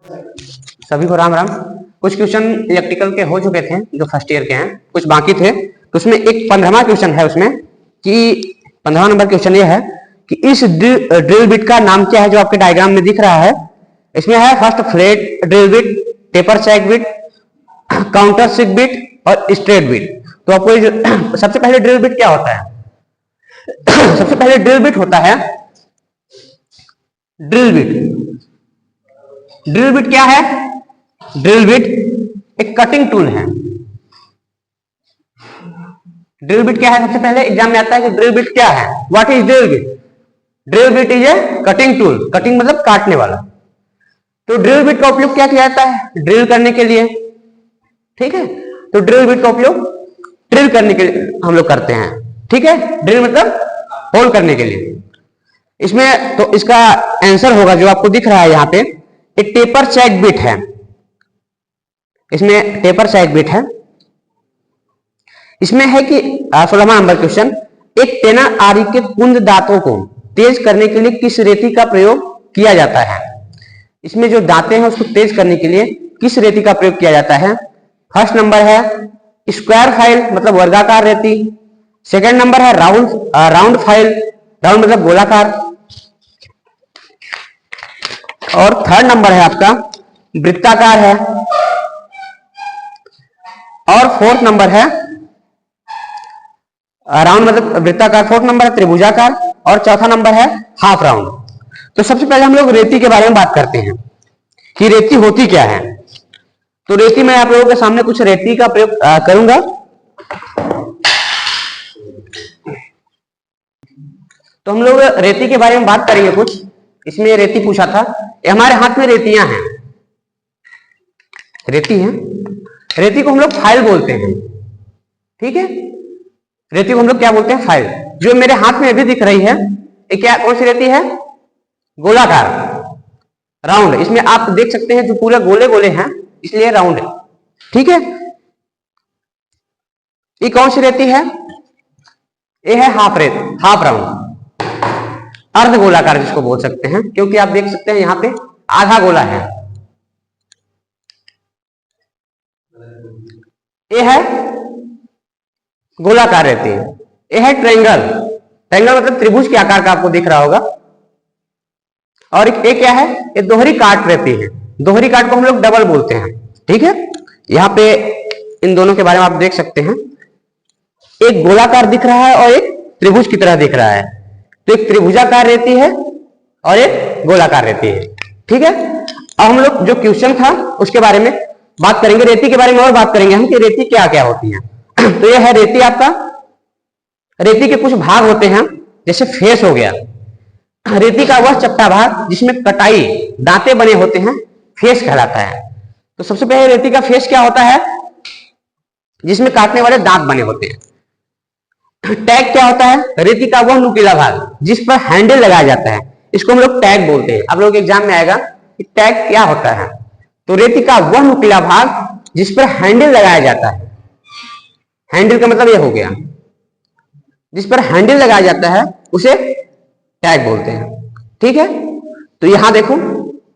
सभी को राम राम। कुछ क्वेश्चन इलेक्ट्रिकल के हो चुके थे जो फर्स्ट ईयर के हैं, कुछ बाकी थे। तो उसमें एक 15वां क्वेश्चन है उसमें कि 15वां नंबर क्वेश्चन ये है कि इस ड्रिल बिट का नाम क्या है जो आपके डायग्राम में दिख रहा है। इसमें है first flat drill bit, taper check bit, countersink bit और स्ट्रेट बिट। तो आपको सबसे पहले ड्रिल बिट क्या होता है? सबसे पहले ड्रिल बिट होता है ड्रिल बिट। ड्रिल बिट क्या है? ड्रिल बिट एक कटिंग टूल है। ड्रिल बिट क्या है? सबसे पहले एग्जाम में आता है कि ड्रिल बिट क्या है। What is drill bit? Drill bit is a cutting tool. Cutting मतलब काटने वाला। तो ड्रिल बिट का उपयोग क्या किया जाता है? ड्रिल करने के लिए। ठीक है, तो ड्रिल बिट का उपयोग ड्रिल करने के लिए हम लोग करते हैं। ठीक है, ड्रिल मतलब होल करने के लिए। इसमें तो इसका आंसर होगा जो आपको दिख रहा है यहाँ पे, एक टेपर चेक बिट है। इसमें टेपर चेक बिट है। इसमें है कि 16वां नंबर क्वेश्चन, एक टेनर आरी के कुंद दांतों को तेज करने के लिए किस रेती का प्रयोग किया जाता है? इसमें जो दांतें हैं उसको तेज करने के लिए किस रेती का प्रयोग किया जाता है? फर्स्ट नंबर है स्क्वायर फाइल मतलब वर्गाकार रेती। सेकंड नंबर है राउंड फाइल, राउंड मतलब गोलाकार। और थर्ड नंबर है आपका वृत्ताकार है। और फोर्थ नंबर है राउंड मतलब वृत्ताकार। फोर्थ नंबर है त्रिभुजाकार और चौथा नंबर है हाफ राउंड। तो सबसे पहले हम लोग रेती के बारे में बात करते हैं कि रेती होती क्या है। तो रेती मैं आप लोगों के सामने कुछ रेती का प्रयोग करूंगा। तो हम लोग रेती के बारे में बात करेंगे कुछ। इसमें रेती पूछा था, हमारे हाथ में रेतियां हैं, रेती है। रेती को हम लोग फाइल बोलते हैं। ठीक है, रेती को हम लोग क्या बोलते हैं? फाइल। जो मेरे हाथ में अभी दिख रही है ये क्या, कौन सी रेती है? गोलाकार, राउंड। इसमें आप देख सकते हैं जो पूरे गोले गोले हैं इसलिए राउंड है। ठीक है, ये कौन सी रेती है? ये है हाफ राउंड, अर्ध गोलाकार जिसको बोल सकते हैं, क्योंकि आप देख सकते हैं यहाँ पे आधा गोला है। ये है गोलाकार रेती। ये है ट्रायंगल। ट्रायंगल मतलब त्रिभुज के आकार का आपको दिख रहा होगा। और एक क्या है? ये दोहरी काट रेती है। दोहरी काट को हम लोग डबल बोलते हैं। ठीक है, यहाँ पे इन दोनों के बारे में आप देख सकते हैं, एक गोलाकार दिख रहा है और एक त्रिभुज की तरह दिख रहा है। तो एक त्रिभुजाकार रेती है और एक गोलाकार रेती है। ठीक है, अब हम लोग जो क्वेश्चन था उसके बारे में बात करेंगे, रेती के बारे में और बात करेंगे हम कि रेती क्या क्या होती है। तो यह है रेती आपका। रेती के कुछ भाग होते हैं, जैसे फेस हो गया। रेती का वह चपटा भाग जिसमें कटाई दांते बने होते हैं फेस कहलाता है। तो सबसे पहले रेती का फेस क्या होता है? जिसमें काटने वाले दांत बने होते हैं। टैग क्या होता है? रेती का वह नुकीला भाग जिस पर हैंडल लगाया जाता है, इसको हम लोग टैग बोलते हैं। आप लोग एग्जाम में आएगा कि टैग क्या होता है। तो रेती का वह नुकीला भाग जिस पर हैंडल लगाया जाता है। हैंडल का मतलब यह हो गया, जिस पर हैंडल लगाया जाता है उसे टैग बोलते हैं। ठीक है, तो यहां देखो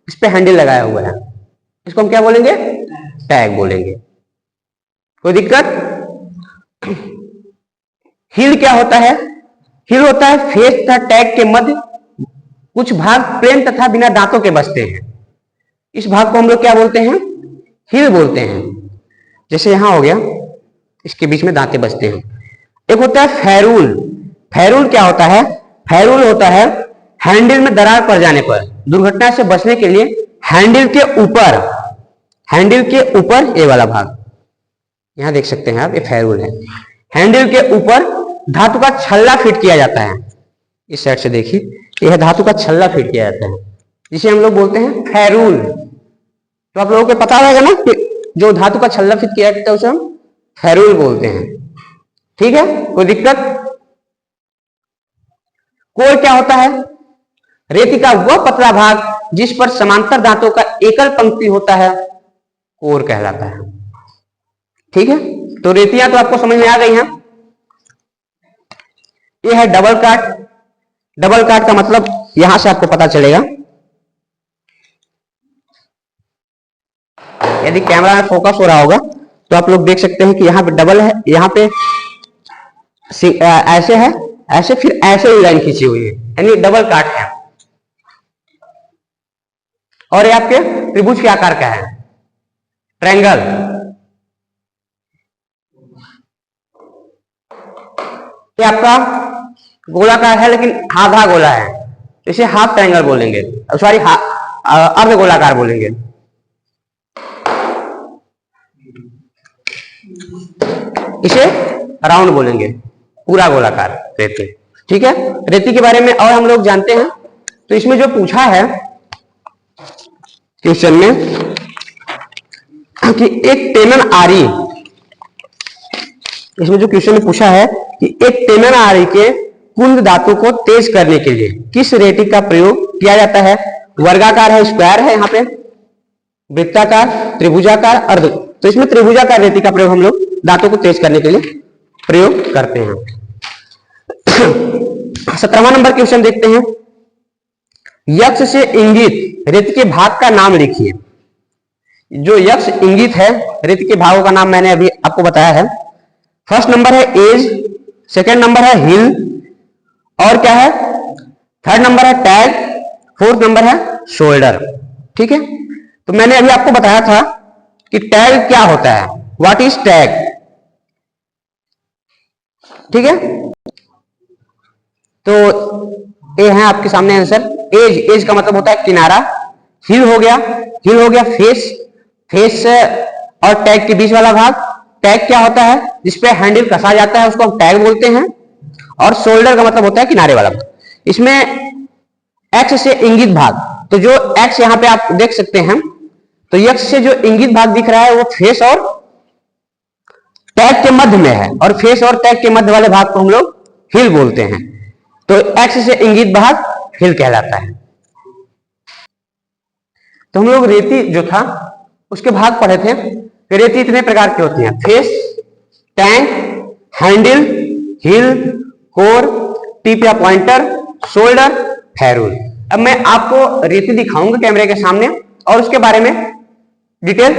इस पे हैंडल लगाया हुआ है, इसको हम क्या बोलेंगे? टैग बोलेंगे। कोई दिक्कत? हील क्या होता है? हील होता है फेस तथा टैग के मध्य कुछ भाग प्लेन तथा बिना दांतों के बचते हैं। इस भाग को हम लोग क्या बोलते हैं? हील बोलते हैं। जैसे यहां हो गया, इसके बीच में दांतें बचते हैं। एक होता है फेरूल। फेरूल क्या होता है? फेरूल होता है हैंडल में दरार पड़ जाने पर दुर्घटना से बचने के लिए हैंडल के ऊपर ये वाला भाग यहां देख सकते हैं आप, ये फेरूल है। हैंडल के ऊपर धातु का छल्ला फिट किया जाता है। इस साइड से देखिए, यह धातु का छल्ला फिट किया जाता है जिसे हम लोग बोलते हैं फेरूल। तो आप लोगों को पता रहेगा ना कि जो धातु का छल्ला फिट किया जाता है उसे हम फेरूल बोलते हैं। ठीक है, कोई दिक्कत? कोर क्या होता है? रेती का वह पतला भाग जिस पर समांतर दांतों का एकल पंक्ति होता है, कोर कहलाता है। ठीक है, तो रेतियां तो आपको समझ में आ गई हैं। यह है डबल काट। डबल काट का मतलब यहां से आपको पता चलेगा यदि कैमरा में फोकस हो रहा होगा तो आप लोग देख सकते हैं कि यहाँ पे डबल है, यहाँ पे ऐसे है, ऐसे फिर ऐसे ही लाइन खींची हुई है, यानी डबल काट है। और ये आपके त्रिभुज के आकार का है, ट्रायंगल। ये आपका गोलाकार है लेकिन आधा गोला है, इसे हाफ ट्रायंगल बोलेंगे, सॉरी अर्ध गोलाकार बोलेंगे। इसे राउंड बोलेंगे, पूरा गोलाकार रेती। ठीक है, रेती के बारे में और हम लोग जानते हैं। तो इसमें जो पूछा है क्वेश्चन में कि एक टेनन आरी, इसमें जो क्वेश्चन में पूछा है कि एक टेनन आरी के कुंद धातु को तेज करने के लिए किस रेती का प्रयोग किया जाता है। वर्गाकार है, स्क्वायर है, यहाँ पे वृत्ताकार, त्रिभुजाकार, अर्ध। तो इसमें त्रिभुजाकार रेती का प्रयोग हम लोग धातु को तेज करने के लिए प्रयोग करते हैं। 17वां नंबर क्वेश्चन देखते हैं। यक्ष से इंगित रेती के भाग का नाम लिखिए। जो यक्ष इंगित है रेती के भागों का नाम मैंने अभी आपको बताया है। फर्स्ट नंबर है एज, सेकेंड नंबर है हिल, और क्या है, थर्ड नंबर है टैग, फोर्थ नंबर है शोल्डर। ठीक है, तो मैंने अभी आपको बताया था कि टैग क्या होता है, व्हाट इज टैग। ठीक है, तो ये है आपके सामने आंसर। एज, एज का मतलब होता है किनारा। हिल हो गया, हिल हो गया फेस, फेस और टैग के बीच वाला भाग। टैग क्या होता है, जिसपे हैंडल कसा जाता है उसको हम टैग बोलते हैं। और शोल्डर का मतलब होता है किनारे वाला भाग। इसमें एक्स से इंगित भाग, तो जो एक्स यहां पे आप देख सकते हैं, तो यक्ष से जो इंगित भाग दिख रहा है वो फेस और टैग के मध्य में है, और फेस और टैग के मध्य वाले भाग को हम लोग हिल बोलते हैं। तो एक्स से इंगित भाग हिल कहलाता है। तो हम लोग रेती जो था उसके भाग पढ़े थे। रेती इतने प्रकार की होती है, फेस, टैंक, हैंडल, हिल, कोर, टिप या पॉइंटर, शोल्डर, फेरूल। अब मैं आपको रेती दिखाऊंगा कैमरे के सामने और उसके बारे में डिटेल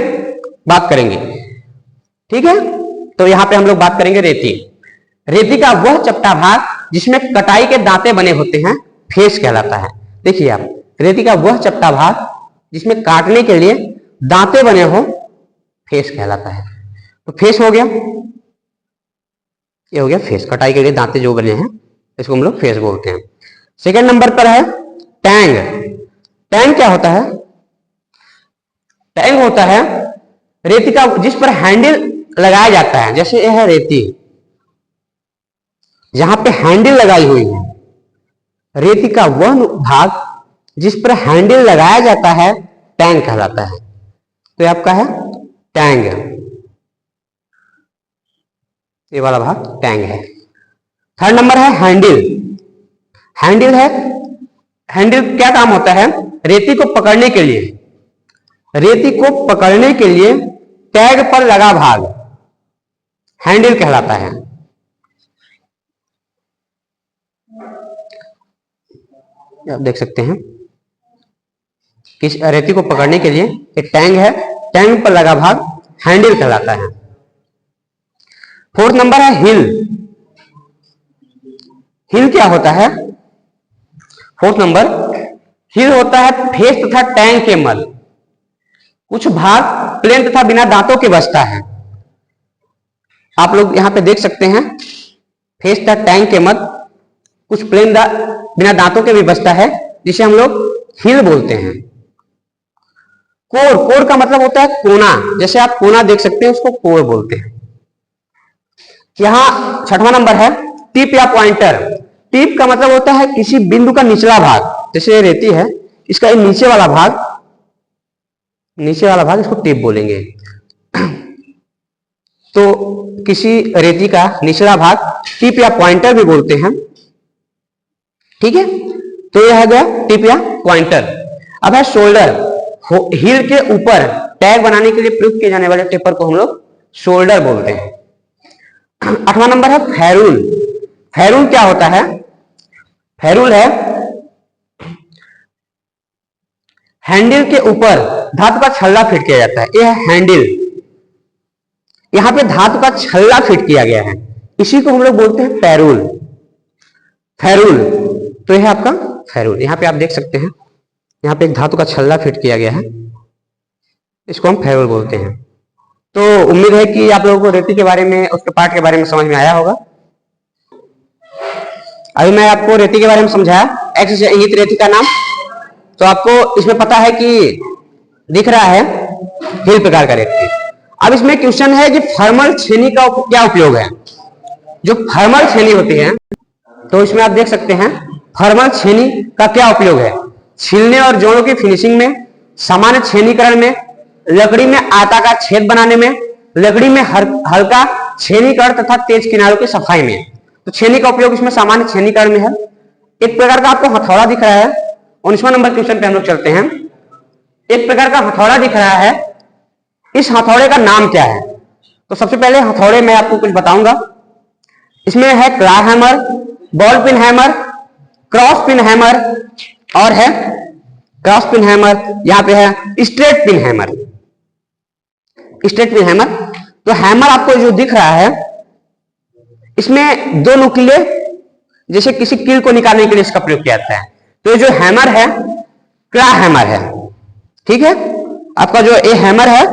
बात करेंगे। ठीक है, तो यहां पे हम लोग बात करेंगे रेती। रेती का वह चपटा भाग जिसमें कटाई के दांते बने होते हैं फेस कहलाता है। देखिए आप, रेती का वह चपटा भाग जिसमें काटने के लिए दांते बने हो फेस कहलाता है। तो फेस हो गया, ये हो गया फेस, कटाई के लिए दांते जो बने हैं इसको हम लोग फेस बोलते हैं। सेकेंड नंबर पर है टैंग। टैंग क्या होता है, टैंग होता है रेती का जिस पर हैंडल लगाया जाता है। जैसे यह है रेती, जहां पे हैंडल लगाई हुई है, रेती का वह भाग जिस पर हैंडल लगाया जाता है टैंग कहलाता है। तो ये आपका है टैंग, ये वाला भाग टैंग है। थर्ड नंबर है हैंडल। हैंडल है, हैंडल क्या काम होता है, रेती को पकड़ने के लिए, रेती को पकड़ने के लिए टैग पर लगा भाग हैंडल कहलाता है। आप देख सकते हैं इस रेती को पकड़ने के लिए एक टैंग है, टैंग पर लगा भाग हैंडल कहलाता है। फोर्थ नंबर है हिल। हिल क्या होता है, फोर्थ नंबर हिल होता है फेस तथा टैंग के मध्य। कुछ भाग प्लेन तथा बिना दांतों के बचता है। आप लोग यहां पे देख सकते हैं फेस तथा टैंग के मध्य कुछ प्लेन बिना दांतों के भी बचता है, जिसे हम लोग हिल बोलते हैं। कोर, कोर का मतलब होता है कोना। जैसे आप कोना देख सकते हैं उसको कोर बोलते हैं। यहां छठवां नंबर है टिप या पॉइंटर। टिप का मतलब होता है किसी बिंदु का निचला भाग। जैसे ये रेती है, इसका नीचे वाला भाग, नीचे वाला भाग इसको टिप बोलेंगे। तो किसी रेती का निचला भाग टिप या पॉइंटर भी बोलते हैं। ठीक है, तो यह है गया टिप या पॉइंटर। अब है शोल्डर। हील के ऊपर टैग बनाने के लिए प्रयुक्त किए जाने वाले टेपर को हम लोग शोल्डर बोलते हैं। 8वां नंबर है फेरूल। फेरूल क्या होता है, फेरूल है हैंडल के ऊपर धातु का छल्ला फिट किया जाता है, यह है हैंडल। यहां पे धातु का छल्ला फिट किया गया है, इसी को हम लोग बोलते हैं फेरूल। फेरूल, तो यह है आपका फेरूल। यहां पे आप देख सकते हैं, यहां पे एक धातु का छल्ला फिट किया गया है, इसको हम फेरूल बोलते हैं। तो उम्मीद है कि आप लोगों को रेती के बारे में, उसके पार्ट के बारे में समझ में आया होगा। अभी मैं आपको रेती के बारे में समझाया, एक्स से इंगित रेती का नाम। तो आपको इसमें पता है कि दिख रहा है हिल प्रकार का रेती। अब इसमें क्वेश्चन है कि थर्मल छेनी का क्या उपयोग है। जो थर्मल छेनी होती है, तो इसमें आप देख सकते हैं थर्मल छेनी का क्या उपयोग है। छीलने और जोड़ों की फिनिशिंग में, सामान्य छेनीकरण में, लकड़ी में आयताकार छेद बनाने में, लकड़ी में हल्का छेनीकरण तथा तेज किनारों की सफाई में। तो छेनी का उपयोग इसमें सामान्य छेनीकरण में है। एक प्रकार का आपको हथौड़ा दिख रहा है। 19वां नंबर क्वेश्चन पे हम लोग चलते हैं। एक प्रकार का हथौड़ा दिख रहा है, इस हथौड़े का नाम क्या है। तो सबसे पहले हथौड़े में आपको कुछ बताऊंगा। इसमें है क्ला hammer, ball pin hammer, cross pin hammer और है क्रॉस पिन हैमर। यहां पे है straight pin hammer, straight pin hammer. तो हैमर आपको जो दिख रहा है, इसमें दो नुकीले, जैसे किसी कील को निकालने के लिए इसका प्रयोग किया जाता है। तो ये जो हैमर है, क्ला हैमर है, ठीक है। आपका जो ये हैमर है,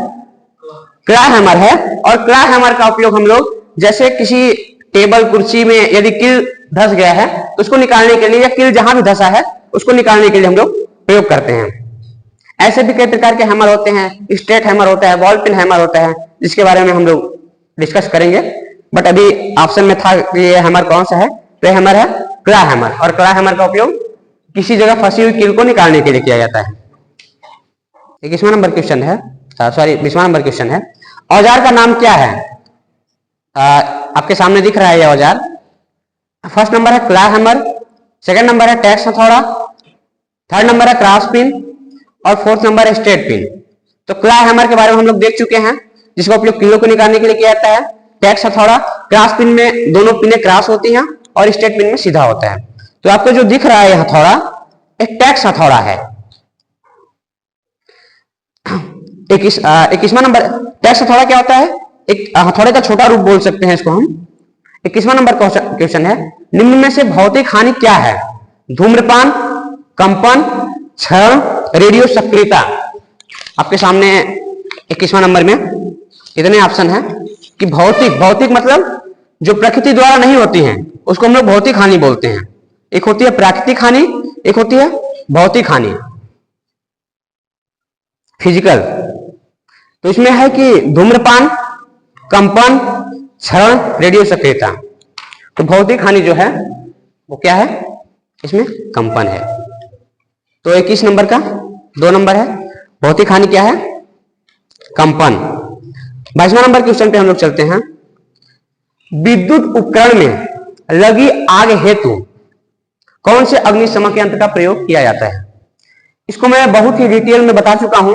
क्ला हैमर है। और क्ला हैमर का उपयोग हम लोग जैसे किसी टेबल कुर्सी में यदि कील धस गया है तो उसको निकालने के लिए, या कील जहां भी धसा है उसको निकालने के लिए हम लोग प्रयोग करते हैं। ऐसे भी कई प्रकार के हैमर होते हैं, स्ट्रेट हैमर होता है, बॉल पिन हैमर होता है, जिसके बारे में हम लोग डिस्कस करेंगे। बट अभी ऑप्शन में था कि ये हैमर कौन सा है, तो ये हैमर है क्ला हैमर। और क्ला हैमर का उपयोग किसी जगह फंसी हुई कील को निकालने के लिए किया जाता है। 21वां नंबर क्वेश्चन है, सॉरी 20वां नंबर क्वेश्चन है। औजार का नाम क्या है। आपके सामने दिख रहा है यह औजार। फर्स्ट नंबर है क्ला हैमर, सेकंड नंबर है टैक्स हथौड़ा, थर्ड नंबर है क्रॉस पिन और फोर्थ नंबर है स्ट्रेट पिन। तो क्ला हैमर के बारे में हम लोग देख चुके हैं, जिसका उपयोग कीलों को निकालने के लिए किया जाता है। टैक्स हथौड़ा, क्रॉस पिन में दोनों पिनें क्रॉस होती हैं और स्ट्रेट पिन में सीधा होता है। तो आपको जो दिख रहा है यह हथौड़ा एक टैक्स हथौड़ा है। 21वां नंबर, टैक्स हथौड़ा क्या होता है, एक हथौड़े का छोटा रूप बोल सकते हैं इसको हम। 21वां नंबर क्वेश्चन है, निम्न में से भौतिक हानि क्या है। धूम्रपान, कंपन, क्षरण, रेडियो सक्रियता। आपके सामने 21वां नंबर में इतने ऑप्शन है कि भौतिक, भौतिक मतलब जो प्रकृति द्वारा नहीं होती हैं उसको हम लोग भौतिक हानि बोलते हैं। एक होती है प्राकृतिक हानि, एक होती है भौतिक हानि, फिजिकल। तो इसमें है कि धूम्रपान, कंपन, क्षरण, रेडियो सक्रियता। तो भौतिक हानि जो है वो क्या है, इसमें कंपन है। तो 21 नंबर का 2 नंबर है, भौतिक हानि क्या है, कंपन। 22वां नंबर क्वेश्चन पे हम लोग चलते हैं। विद्युत उपकरण में लगी आग हेतु कौन से अग्निशमन यंत्र का प्रयोग किया जाता है। इसको मैं बहुत ही डिटेल में बता चुका हूं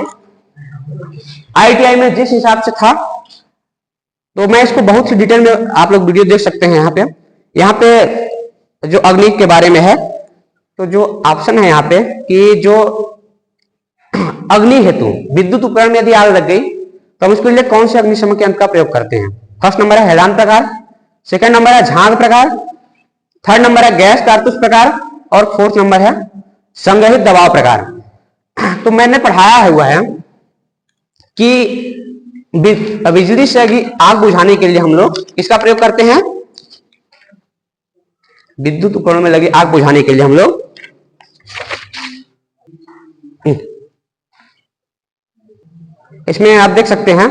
ITI में जिस हिसाब से था, तो मैं इसको बहुत ही डिटेल में, आप लोग वीडियो देख सकते हैं। यहाँ पे जो अग्नि के बारे में है, तो जो ऑप्शन है यहाँ पे कि जो अग्नि हेतु विद्युत उपकरण में यदि आग लग गई तो हम उसके लिए कौन से अग्निशमन यंत्र का प्रयोग करते हैं। फर्स्ट नंबर है हेलान प्रकार, सेकंड नंबर है झाग प्रकार, थर्ड नंबर है गैस कारतूस प्रकार और फोर्थ नंबर है संग्रहित दबाव प्रकार। तो मैंने पढ़ाया हुआ है कि बिजली से आग बुझाने के लिए हम लोग इसका प्रयोग करते हैं। विद्युत उपकरणों में लगी आग बुझाने के लिए हम लोग इसमें आप देख सकते हैं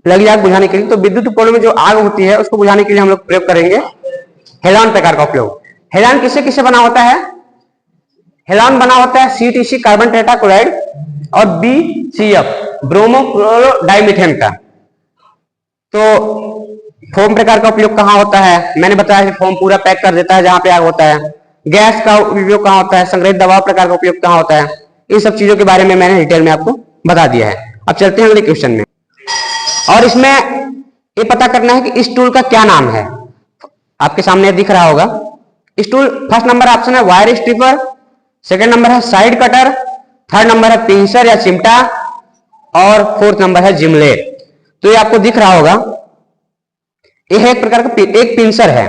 लगी आग बुझाने के लिए, तो विद्युत उपकरणों में जो आग होती है उसको बुझाने के लिए हम लोग प्रयोग करेंगे हेलान प्रकार का उपयोग। हेलान किससे किससे बना होता है, हेलान बना होता है CTC कार्बन टेट्राक्लोराइड और BCF ब्रोमो क्लोरो डाइमीथेन का। तो फोम प्रकार का उपयोग कहाँ होता है, मैंने बताया कि फोम पूरा पैक कर देता है जहां पे आग होता है। गैस का उपयोग कहाँ होता है, संग्रहित दबाव प्रकार का उपयोग कहाँ होता है, इन सब चीजों के बारे में मैंने डिटेल में आपको बता दिया है। अब चलते हैं अगले क्वेश्चन में, और इसमें ये पता करना है कि इस टूल का क्या नाम है। आपके सामने दिख रहा होगा इस टूल। फर्स्ट नंबर ऑप्शन है वायर स्ट्रिपर, सेकंड नंबर है साइड कटर, थर्ड नंबर है पिंसर या चिमटा, और फोर्थ नंबर है जिमलेट। तो ये आपको दिख रहा होगा, यह एक प्रकार का एक पिंसर है।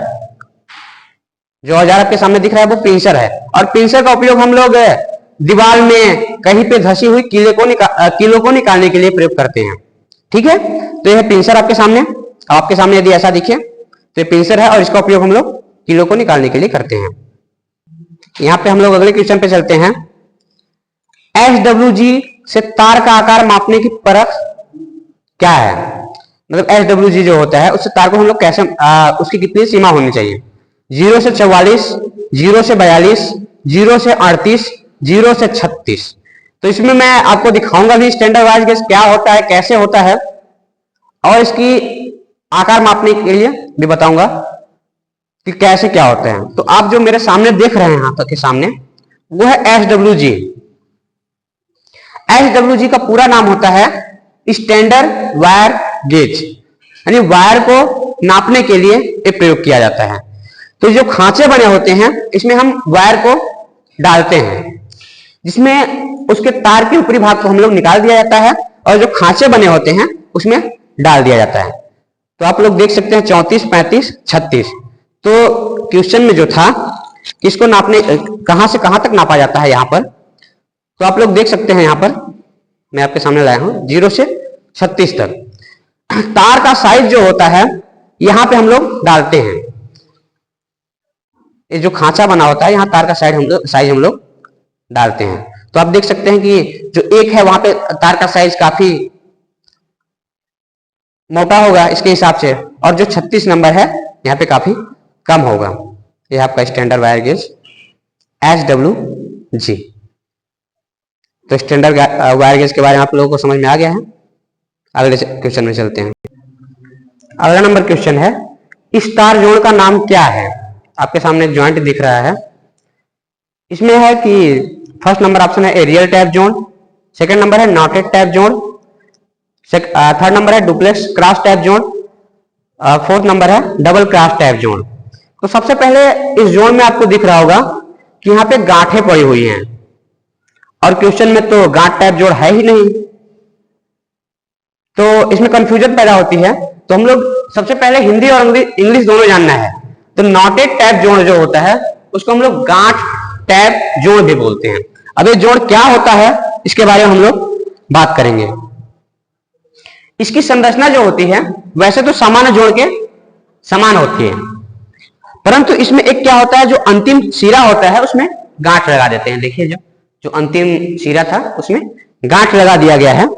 जो औजार आपके सामने दिख रहा है वो पिंसर है, और पिंसर का उपयोग हम लोग दीवार में कहीं पे धसी हुई कीलों को निकालने के लिए प्रयोग करते हैं। ठीक है, तो यह पिंसर आपके सामने यदि ऐसा दिखे तो ये पिंसर है, और इसका उपयोग हम लोग कीलों को निकालने के लिए करते हैं। यहां पे हम लोग अगले क्वेश्चन पे चलते हैं। SWG से तार का आकार मापने की परख क्या है? मतलब SWG जो होता है उससे तार को हम लोग कैसे उसकी कितनी सीमा होनी चाहिए? 0 से 44, 0 से 42, 0 से 38, 0 से 36। तो इसमें मैं आपको दिखाऊंगा भी स्टैंडर्ड वाइज गेज क्या होता है, कैसे होता है, और इसकी आकार मापने के लिए भी बताऊंगा कि कैसे क्या होता है। तो आप जो मेरे सामने देख रहे हैं यहाँ तक के सामने, वो है SWG। SWG का पूरा नाम होता है स्टैंडर्ड वायर गेज, यानी वायर को नापने के लिए ये प्रयोग किया जाता है। तो जो खांचे बने होते हैं इसमें हम वायर को डालते हैं, जिसमें उसके तार के ऊपरी भाग को हम लोग निकाल दिया जाता है, और जो खांचे बने होते हैं उसमें डाल दिया जाता है। तो आप लोग देख सकते हैं 34, 35, 36। तो क्वेश्चन में जो था किसको नापने, कहां से कहां तक नापा जाता है यहाँ पर, तो आप लोग देख सकते हैं यहाँ पर मैं आपके सामने लाया हूं 0 से 36 तक। तार का साइज जो होता है यहां पे हम लोग डालते हैं, ये जो खांचा बना होता है यहाँ तार का साइज हम लोग डालते हैं। तो आप देख सकते हैं कि जो एक है वहां पे तार का साइज काफी मोटा होगा इसके हिसाब से, और जो 36 नंबर है यहाँ पे काफी कम होगा। ये आपका स्टैंडर्ड वायर गेज SWG। तो स्टैंडर्ड वायर गेज के बारे में आप लोगों को समझ में आ गया है। अगले क्वेश्चन में चलते हैं। अगला नंबर क्वेश्चन है, स्टार जोड़ का नाम क्या है? आपके सामने ज्वाइंट दिख रहा है, इसमें है कि फर्स्ट नंबर ऑप्शन है एरियल टैप जोड़, सेकंड नंबर है नॉटेड टैप जोड़, थर्ड नंबर है डुप्लेक्स क्रॉस टैप जोड़, फोर्थ नंबर है डबल क्रॉस टैप जोड़। तो सबसे पहले इस जोड़ में आपको दिख रहा होगा कि यहाँ पे गांठें पड़ी हुई हैं, और क्वेश्चन में तो गांठ टैप जोड़ है ही नहीं, तो इसमें कंफ्यूजन पैदा होती है। तो हम लोग सबसे पहले हिंदी और इंग्लिश दोनों जानना है। तो नॉटेड टैप जोड़ जो होता है उसको हम लोग गांठ टैप जोड़ भी बोलते हैं। अब ये जोड़ क्या होता है इसके बारे में हम लोग बात करेंगे। इसकी संरचना जो होती है वैसे तो सामान्य जोड़ के समान होती है, परंतु इसमें एक क्या होता है, जो अंतिम सिरा होता है उसमें गांठ लगा देते हैं। देखिए जो अंतिम सिरा था उसमें गांठ लगा दिया गया है।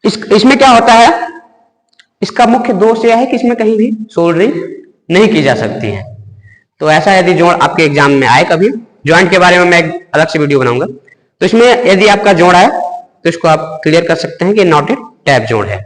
इसमें क्या होता है, इसका मुख्य दोष यह है कि इसमें कहीं भी सोल्डरिंग नहीं की जा सकती है। तो ऐसा यदि जोड़ आपके एग्जाम में आए कभी, ज्वाइंट के बारे में मैं एक अलग से वीडियो बनाऊंगा, तो इसमें यदि आपका जोड़ आए तो इसको आप क्लियर कर सकते हैं कि नॉटेड टैप जोड़ है।